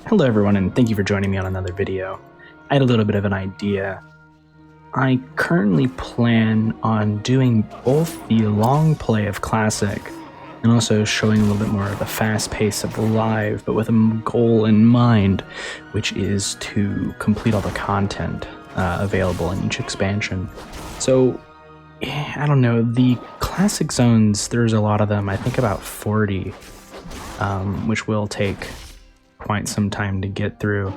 Hello everyone, and thank you for joining me on another video. I had a little bit of an idea. I currently plan on doing both the long play of Classic and also showing a little bit more of the fast pace of Live, but with a goal in mind, which is to complete all the content available in each expansion. So, I don't know, the Classic zones, there's a lot of them, I think about 40, which will take quite some time to get through,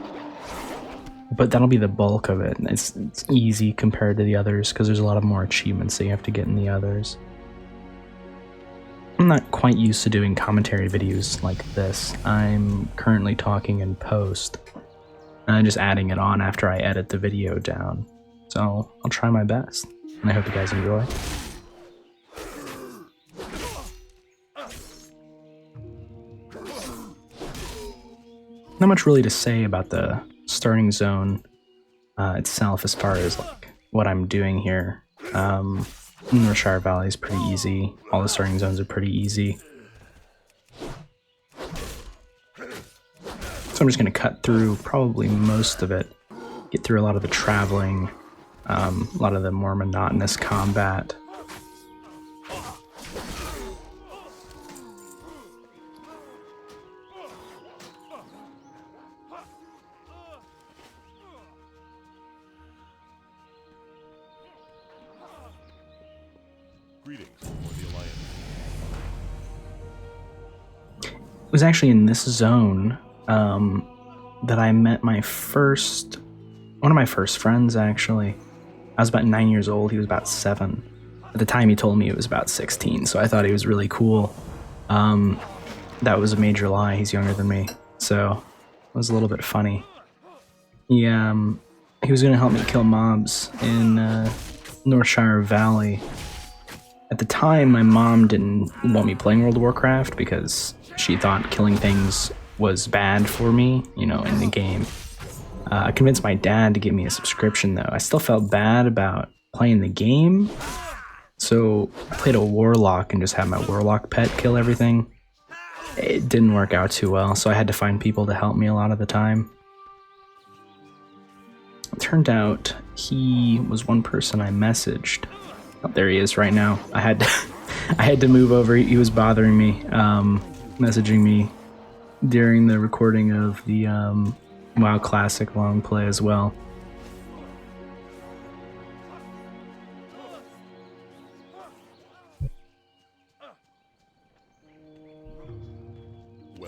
but that'll be the bulk of it. It's easy compared to the others because there's a lot of more achievements that you have to get in the others. I'm not quite used to doing commentary videos like this. I'm currently talking in post and just adding it on after I edit the video down, so I'll try my best and I hope you guys enjoy. Not much really to say about the starting zone itself as far as like what I'm doing here. Northshire Valley is pretty easy. All the starting zones are pretty easy. So I'm just going to cut through probably most of it, get through a lot of the traveling, a lot of the more monotonous combat. It was actually in this zone that I met one of my first friends, actually. I was about 9 years old, he was about 7. At the time he told me he was about 16, so I thought he was really cool. That was a major lie, he's younger than me, so it was a little bit funny. He was going to help me kill mobs in Northshire Valley. At the time, my mom didn't want me playing World of Warcraft because she thought killing things was bad for me, you know, in the game. I convinced my dad to give me a subscription, though. I still felt bad about playing the game, so I played a Warlock and just had my Warlock pet kill everything. It didn't work out too well, so I had to find people to help me a lot of the time. It turned out he was one person I messaged. Oh, there he is right now. I had to move over. He was bothering me, messaging me during the recording of the WoW Classic long play as well.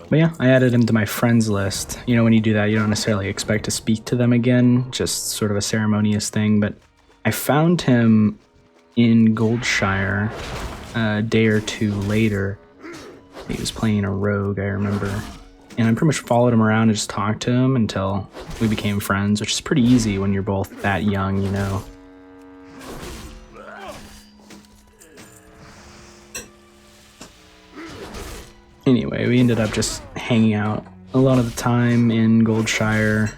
But yeah, I added him to my friends list. You know, when you do that, you don't necessarily expect to speak to them again, just sort of a ceremonious thing, but I found him in Goldshire a day or two later. He was playing a rogue, I remember, and I pretty much followed him around and just talked to him until we became friends, which is pretty easy when you're both that young, you know. Anyway, we ended up just hanging out a lot of the time in Goldshire,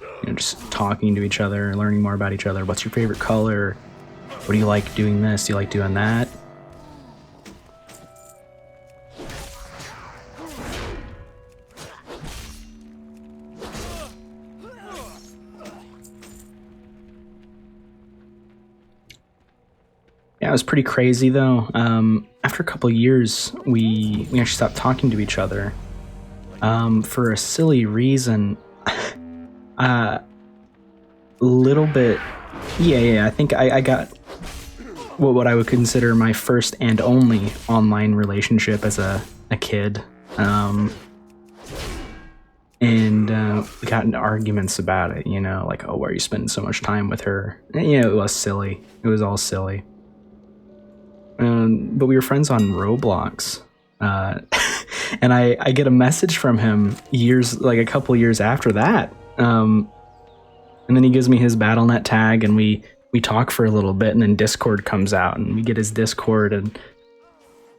you know, just talking to each other, learning more about each other. What's your favorite color? What do you like doing this? Do you like doing that? Yeah, it was pretty crazy though. After a couple years, we actually stopped talking to each other for a silly reason. Little bit, yeah. I think I got what I would consider my first and only online relationship as a kid. And we got into arguments about it, you know, like, oh, why are you spending so much time with her? And, you know, it was silly. It was all silly. But we were friends on Roblox. And I get a message from him a couple years after that. And then he gives me his BattleNet tag and we talk for a little bit, and then Discord comes out and we get his Discord, and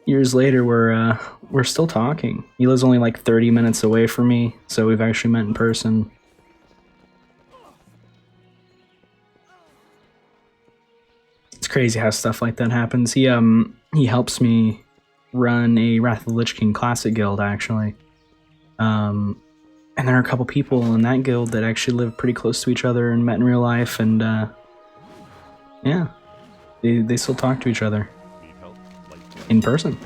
years later we're still talking. He lives only like 30 minutes away from me, so we've actually met in person. It's crazy how stuff like that happens. He helps me run a Wrath of the Lich King Classic guild, actually. And there are a couple people in that guild that actually live pretty close to each other and met in real life, and yeah, they still talk to each other in person.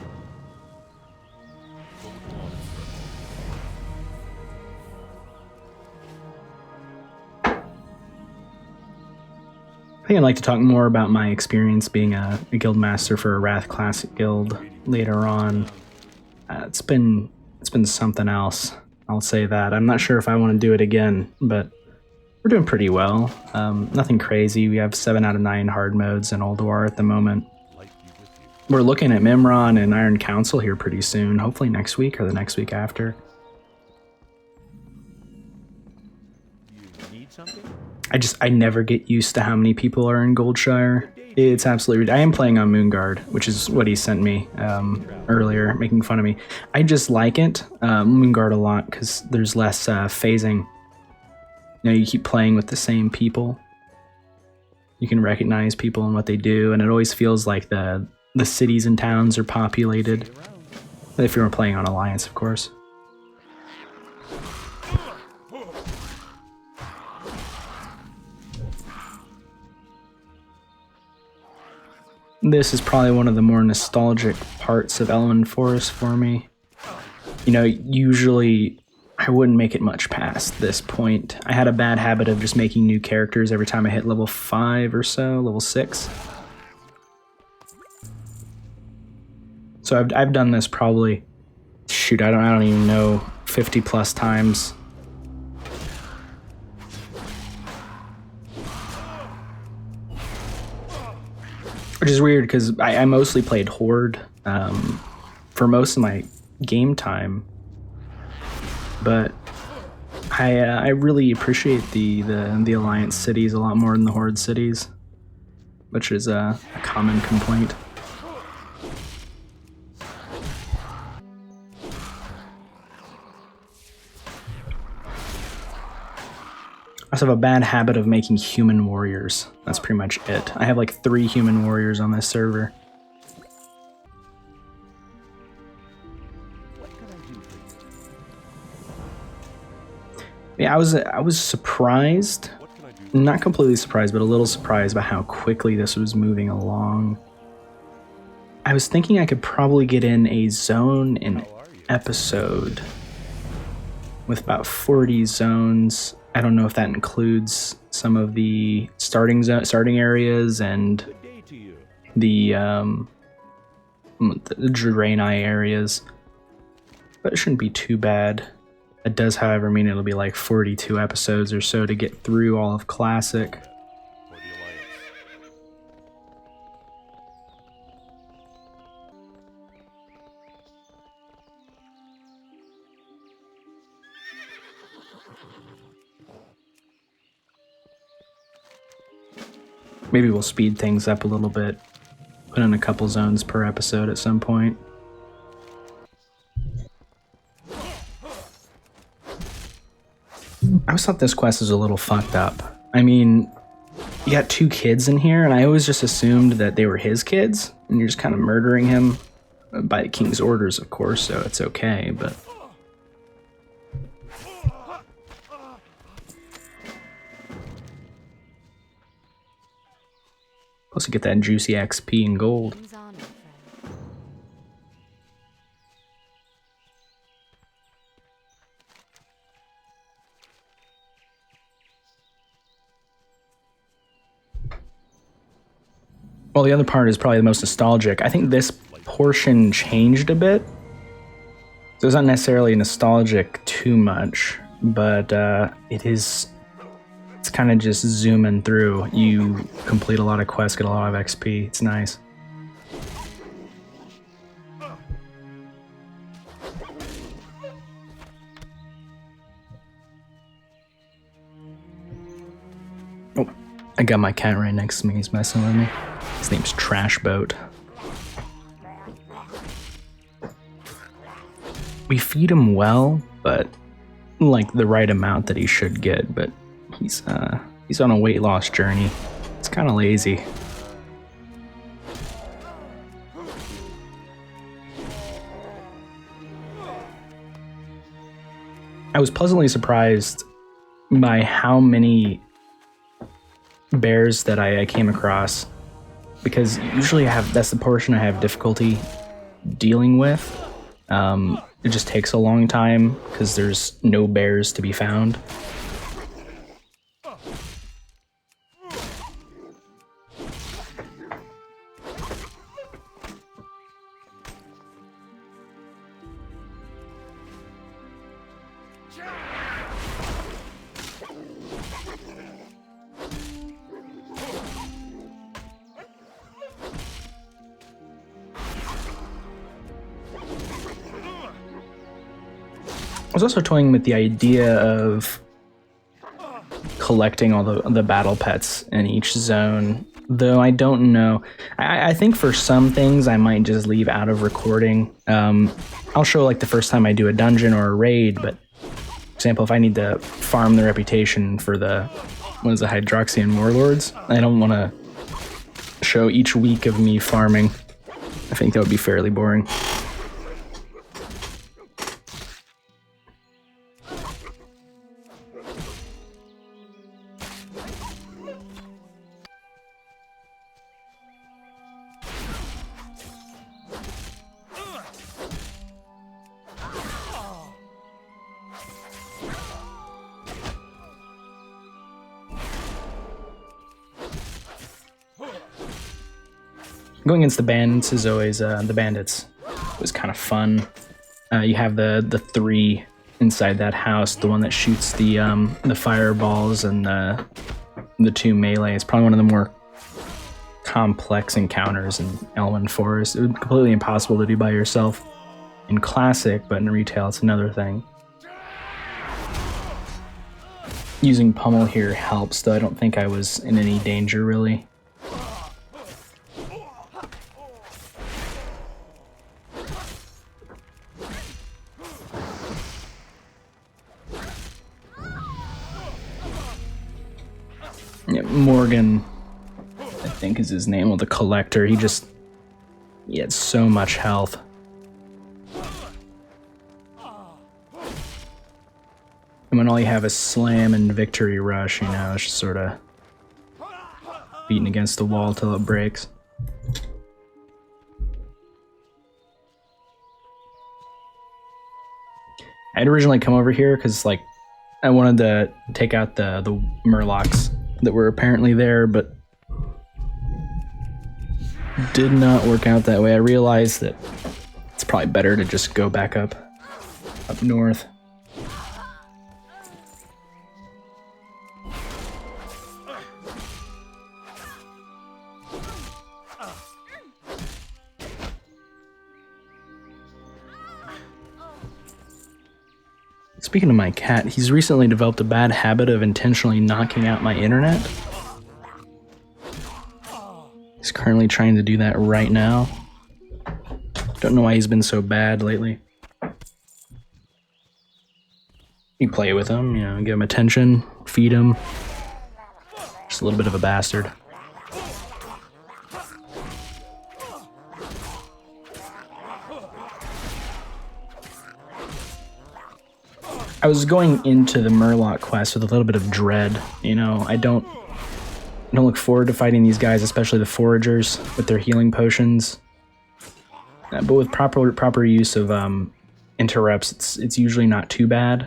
I think I'd like to talk more about my experience being a guild master for a Wrath Classic guild later on. It's been something else. I'll say that. I'm not sure if I want to do it again, but we're doing pretty well. Nothing crazy. We have 7 out of 9 hard modes in Ulduar at the moment. We're looking at Mimron and Iron Council here pretty soon. Hopefully next week or the next week after. I never get used to how many people are in Goldshire. It's absolutely... I am playing on Moonguard, which is what he sent me earlier, making fun of me. I just like it, Moonguard, a lot, because there's less phasing. You know, you keep playing with the same people. You can recognize people and what they do, and it always feels like the cities and towns are populated. If you were playing on Alliance, of course. This is probably one of the more nostalgic parts of Elwynn Forest for me. You know, usually I wouldn't make it much past this point. I had a bad habit of just making new characters every time I hit level 5 or so, level 6. So I've done this probably, shoot, I don't even know, 50 plus times. Which is weird because I mostly played Horde for most of my game time, but I really appreciate the Alliance cities a lot more than the Horde cities, which is a common complaint. I also have a bad habit of making human warriors. That's pretty much it. I have like 3 human warriors on this server. Yeah, I was surprised. Not completely surprised, but a little surprised by how quickly this was moving along. I was thinking I could probably get in a zone in episode with about 40 zones. I don't know if that includes some of the starting areas and the Draenei areas, but it shouldn't be too bad. It does, however, mean it'll be like 42 episodes or so to get through all of Classic. Maybe we'll speed things up a little bit, put in a couple zones per episode at some point. I always thought this quest was a little fucked up. I mean, you got 2 kids in here, and I always just assumed that they were his kids, and you're just kind of murdering him by the king's orders, of course, so it's okay, but... Plus you get that juicy XP and gold. Well, the other part is probably the most nostalgic. I think this portion changed a bit. So it's not necessarily nostalgic too much, but it's kind of just zooming through. You complete a lot of quests, get a lot of XP. It's nice. Oh, I got my cat right next to me. He's messing with me. His name's Trash Boat. We feed him well, but like the right amount that he should get, but he's on a weight loss journey. It's kind of lazy. I was pleasantly surprised by how many bears that I came across, because usually that's the portion I have difficulty dealing with. It just takes a long time because there's no bears to be found. I was also toying with the idea of collecting all the battle pets in each zone, though I don't know. I think for some things I might just leave out of recording. I'll show like the first time I do a dungeon or a raid, but for example, if I need to farm the reputation for the Hydroxian Warlords, I don't want to show each week of me farming. I think that would be fairly boring. Going against the bandits is always the bandits was kind of fun. You have the three inside that house, the one that shoots the fireballs and the two melee. It's probably one of the more complex encounters in Elwynn Forest. It would be completely impossible to do by yourself in Classic, but in retail it's another thing. Using Pummel here helps, though I don't think I was in any danger really. Yeah, Morgan, I think is his name, well, the Collector. He had so much health. And when all you have is Slam and Victory Rush, you know, it's just sort of beating against the wall till it breaks. I'd originally come over here because, like, I wanted to take out the Murlocs that were apparently there, but did not work out that way. I realized that it's probably better to just go back up north. Speaking of my cat, he's recently developed a bad habit of intentionally knocking out my internet. He's currently trying to do that right now. Don't know why he's been so bad lately. You play with him, you know, give him attention, feed him. Just a little bit of a bastard. I was going into the Murloc quest with a little bit of dread, you know. I don't look forward to fighting these guys, especially the foragers with their healing potions. But with proper use of interrupts, it's usually not too bad.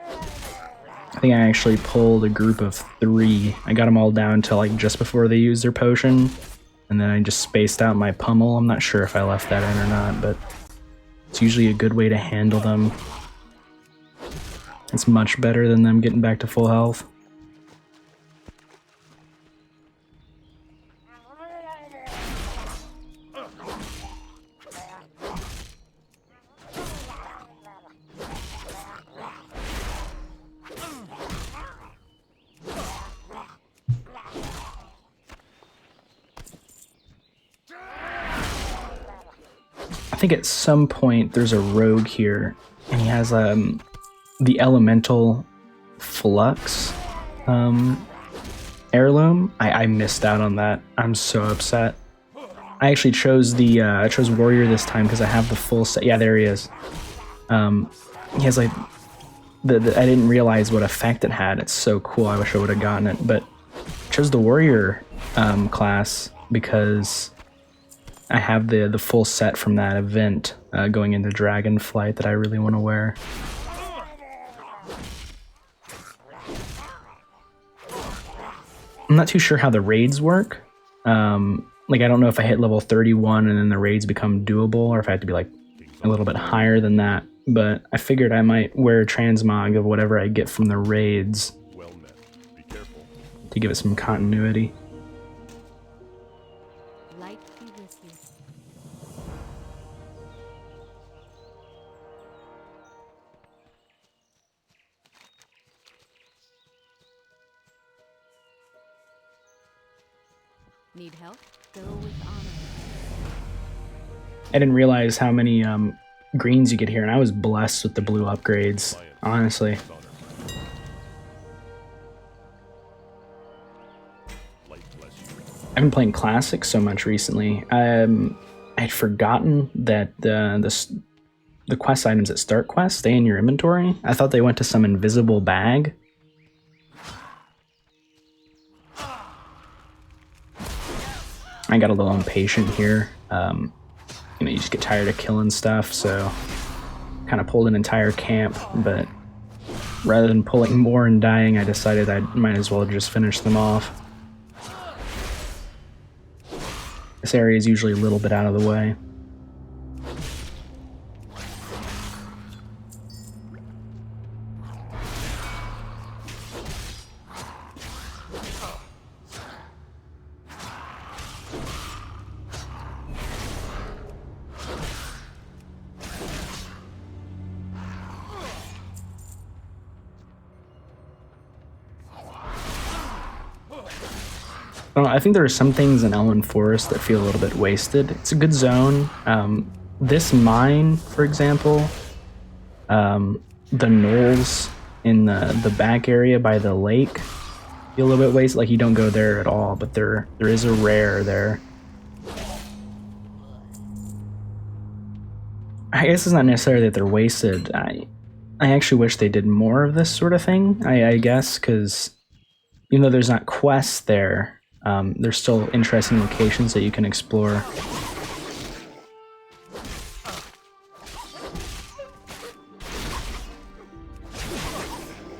I think I actually pulled a group of 3. I got them all down to like just before they used their potion, and then I just spaced out my pummel. I'm not sure if I left that in or not, but it's usually a good way to handle them. It's much better than them getting back to full health. I think at some point there's a rogue here, and he has the elemental flux heirloom. I missed out on that. I'm so upset. I actually chose I chose warrior this time because I have the full set. Yeah, there he is. He has like I didn't realize what effect it had. It's so cool. I wish I would have gotten it, but I chose the warrior class because I have the full set from that event going into Dragonflight that I really want to wear. I'm not too sure how the raids work. Like, I don't know if I hit level 31 and then the raids become doable, or if I have to be like a little bit higher than that. But I figured I might wear transmog of whatever I get from the raids to give it some continuity. Need help? Go with honor. I didn't realize how many greens you get here, and I was blessed with the blue upgrades, honestly. I've been playing Classic so much recently. I'd forgotten that the quest items at Start Quest stay in your inventory. I thought they went to some invisible bag. I got a little impatient here. You know, you just get tired of killing stuff, so kind of pulled an entire camp, but rather than pulling more and dying, I decided I might as well just finish them off. This area is usually a little bit out of the way. I think there are some things in Elwynn Forest that feel a little bit wasted. It's a good zone. This mine, for example, the knolls in the back area by the lake feel a little bit wasted. Like, you don't go there at all, but there is a rare there. I guess it's not necessarily that they're wasted. I actually wish they did more of this sort of thing, I guess, because even though there's not quests there, there's still interesting locations that you can explore.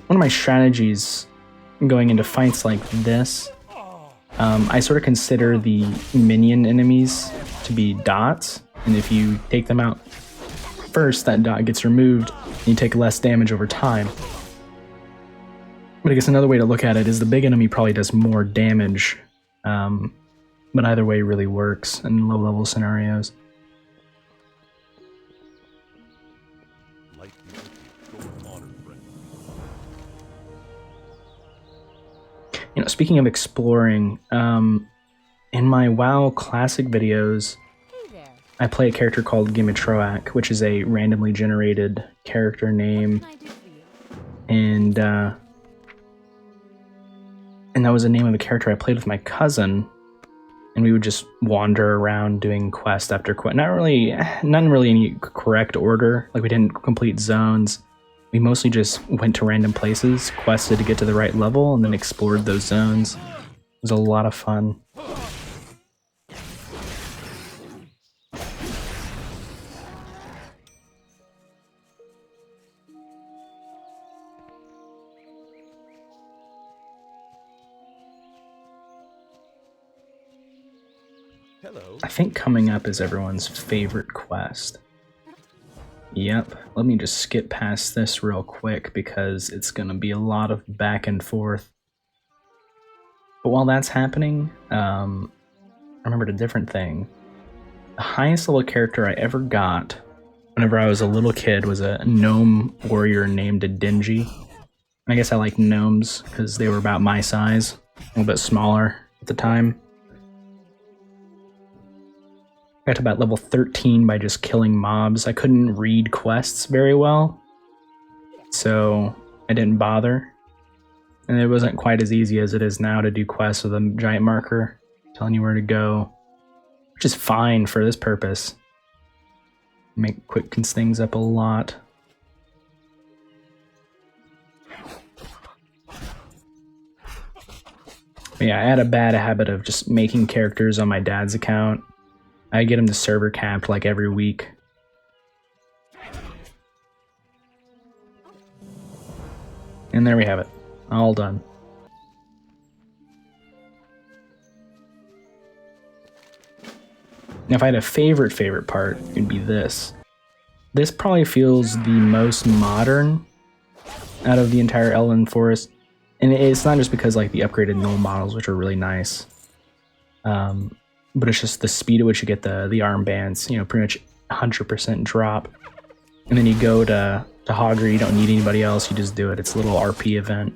One of my strategies going into fights like this, I sort of consider the minion enemies to be dots, and if you take them out first, that dot gets removed, and you take less damage over time. But I guess another way to look at it is the big enemy probably does more damage, but either way really works in low-level scenarios. You know, speaking of exploring, in my WoW Classic videos, I play a character called Gimitroak, which is a randomly generated character name, and that was the name of a character I played with my cousin, and we would just wander around doing quest after quest. Not really any correct order. Like, we didn't complete zones. We mostly just went to random places, quested to get to the right level, and then explored those zones. It was a lot of fun. I think coming up is everyone's favorite quest. Yep, let me just skip past this real quick because it's going to be a lot of back and forth. But while that's happening, I remembered a different thing. The highest level character I ever got whenever I was a little kid was a gnome warrior named Dingy. I guess I like gnomes because they were about my size, a little bit smaller at the time. I got to about level 13 by just killing mobs. I couldn't read quests very well, so I didn't bother. And it wasn't quite as easy as it is now to do quests with a giant marker telling you where to go, which is fine for this purpose. Quickens things up a lot. Yeah, I had a bad habit of just making characters on my dad's account. I get him to server capped like every week. And there we have it. All done. Now, if I had a favorite part, it'd be this. This probably feels the most modern out of the entire Elwynn forest. And it's not just because like the upgraded null models, which are really nice. But it's just the speed at which you get the armbands, you know, pretty much 100% drop. And then you go to Hogger, you don't need anybody else, you just do it. It's a little RP event.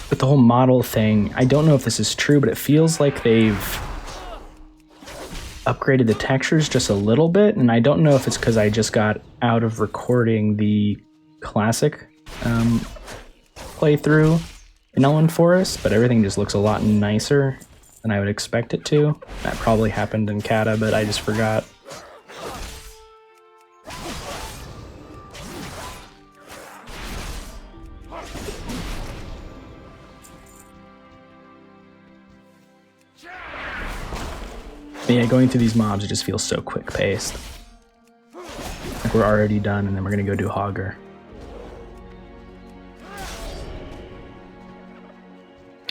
But the whole model thing, I don't know if this is true, but it feels like they've upgraded the textures just a little bit, and I don't know if it's because I just got out of recording the classic playthrough in Elwynn Forest, but everything just looks a lot nicer than I would expect it to. That probably happened in Kata, but I just forgot. But yeah, going through these mobs, it just feels so quick-paced. Like we're already done, and then we're gonna go do Hogger.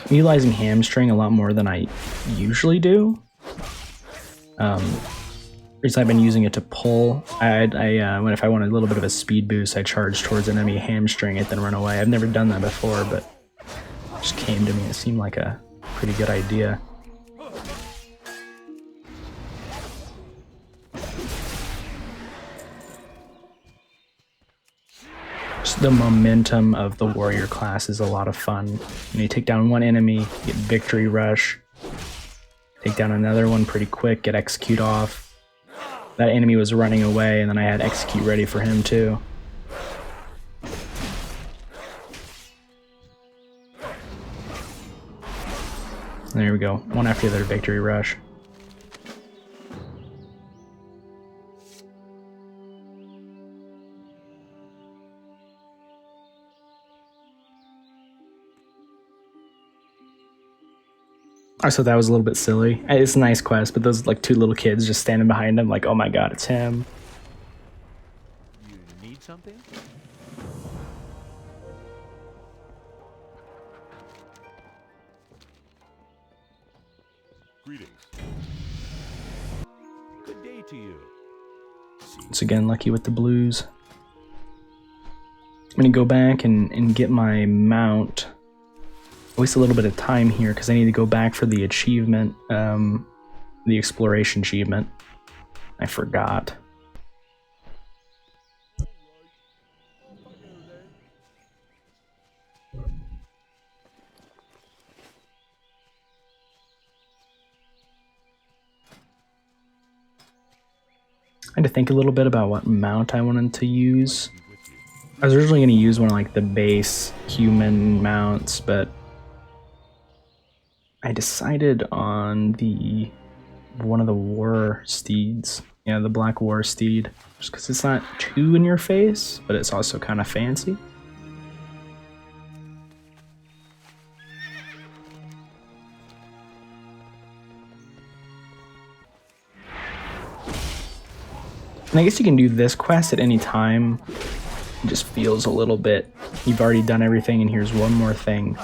I'm utilizing hamstring a lot more than I usually do. Reason I've been using it to pull. If I want a little bit of a speed boost, I charge towards an enemy, hamstring it, then run away. I've never done that before, but it just came to me. It seemed like a pretty good idea. Just the momentum of the warrior class is a lot of fun. You take down one enemy, get victory rush, take down another one pretty quick, get execute off. That enemy was running away, and then I had execute ready for him too. There we go, one after the other victory rush. I thought that was a little bit silly. It's a nice quest, but those like two little kids just standing behind him like, oh my god, it's him. You need something? Greetings. Good day to you. Once again, lucky with the blues. I'm gonna go back and get my mount. Waste a little bit of time here because I need to go back for the achievement, the exploration achievement. I forgot. I had to think a little bit about what mount I wanted to use. I was originally going to use one of like the base human mounts, but I decided on one of the war steeds. Yeah, the black war steed. Just because it's not too in your face, but it's also kind of fancy. And I guess you can do this quest at any time. It just feels a little bit, you've already done everything and here's one more thing.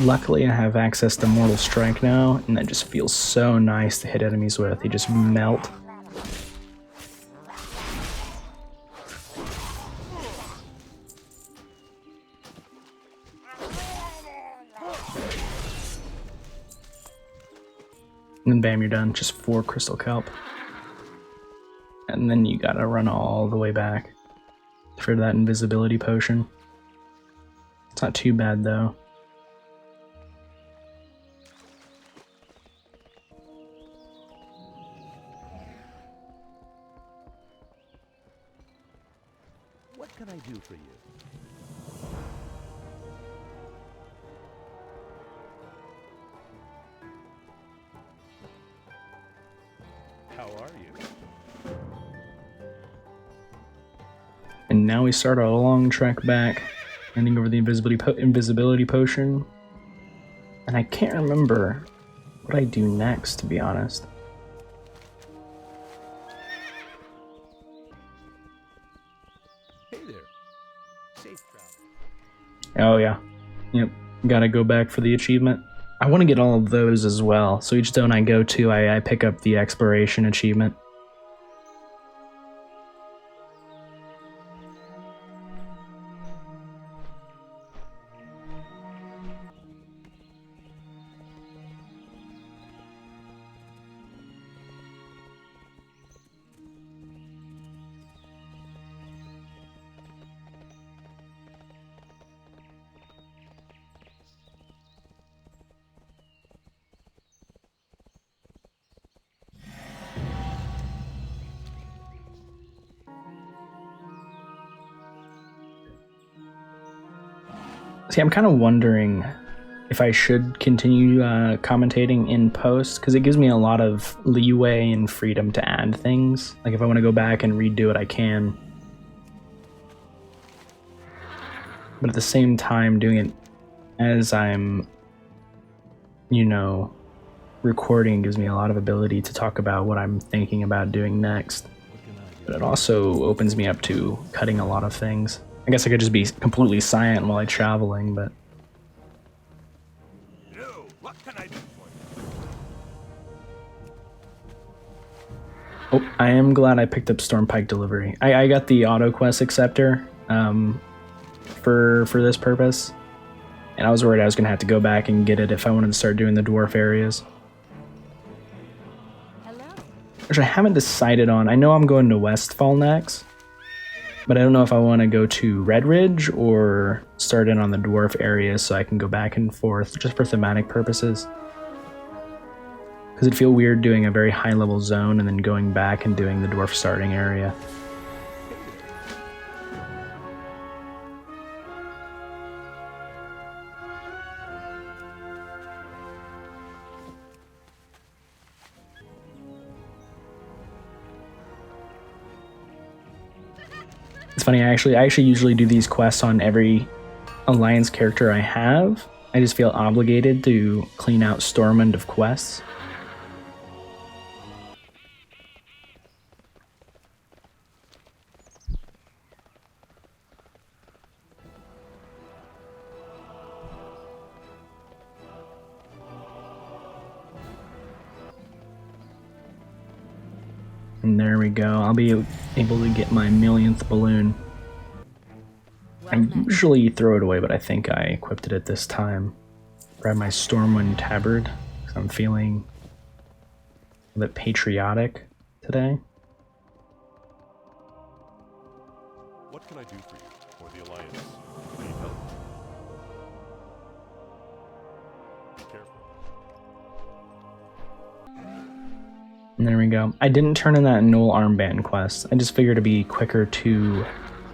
Luckily I have access to Mortal Strike now, and that just feels so nice to hit enemies with. They just melt. And then bam, you're done. Just 4 crystal kelp. And then you gotta run all the way back for that invisibility potion. It's not too bad though. What can I do for you? How are you? And now we start our long trek back, handing over the invisibility potion. And I can't remember what I do next, to be honest. Hey there. Safe travel. Oh yeah. Yep. Gotta go back for the achievement. I want to get all of those as well. So each zone I go to, I pick up the exploration achievement. See, I'm kind of wondering if I should continue commentating in post, because it gives me a lot of leeway and freedom to add things. Like if I want to go back and redo it, I can. But at the same time, doing it as I'm, you know, recording gives me a lot of ability to talk about what I'm thinking about doing next. But it also opens me up to cutting a lot of things. I guess I could just be completely silent while I'm traveling, but... No, what can I do for you? Oh, I am glad I picked up Stormpike Delivery. I got the auto quest acceptor for this purpose, and I was worried I was gonna have to go back and get it if I wanted to start doing the dwarf areas. Hello. Which I haven't decided on. I know I'm going to Westfall next, but I don't know if I want to go to Red Ridge or start in on the dwarf areas so I can go back and forth just for thematic purposes. Because it'd feel weird doing a very high level zone and then going back and doing the dwarf starting area. It's funny, I actually usually do these quests on every Alliance character I have. I just feel obligated to clean out Stormwind of quests. And there we go. I'll be able to get my 1,000,000th balloon. I usually throw it away, but I think I equipped it at this time. Grab my Stormwind tabard, because I'm feeling a bit patriotic today. What can I do for you or the Alliance? Need help? Be careful. And there we go. I didn't turn in that Knoll armband quest. I just figured it'd be quicker to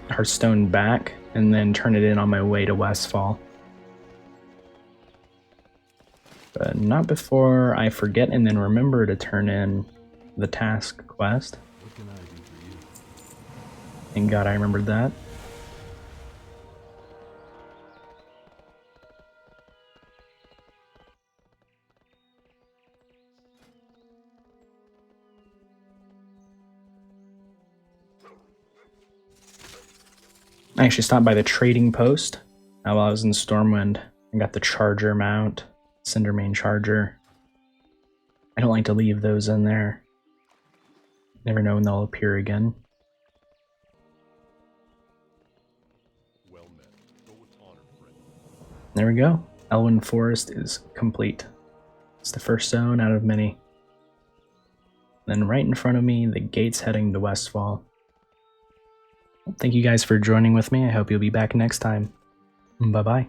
Hearthstone back and then turn it in on my way to Westfall. But not before I forget and then remember to turn in the task quest. What can I do for you? Thank God I remembered that. I actually stopped by the trading post while I was in Stormwind and got the charger mount, Cindermane charger. I don't like to leave those in there. Never know when they'll appear again. Well met. Go with honor, friend. There we go. Elwynn Forest is complete. It's the first zone out of many. Then right in front of me, the gates heading to Westfall. Thank you guys for joining with me. I hope you'll be back next time. Bye-bye.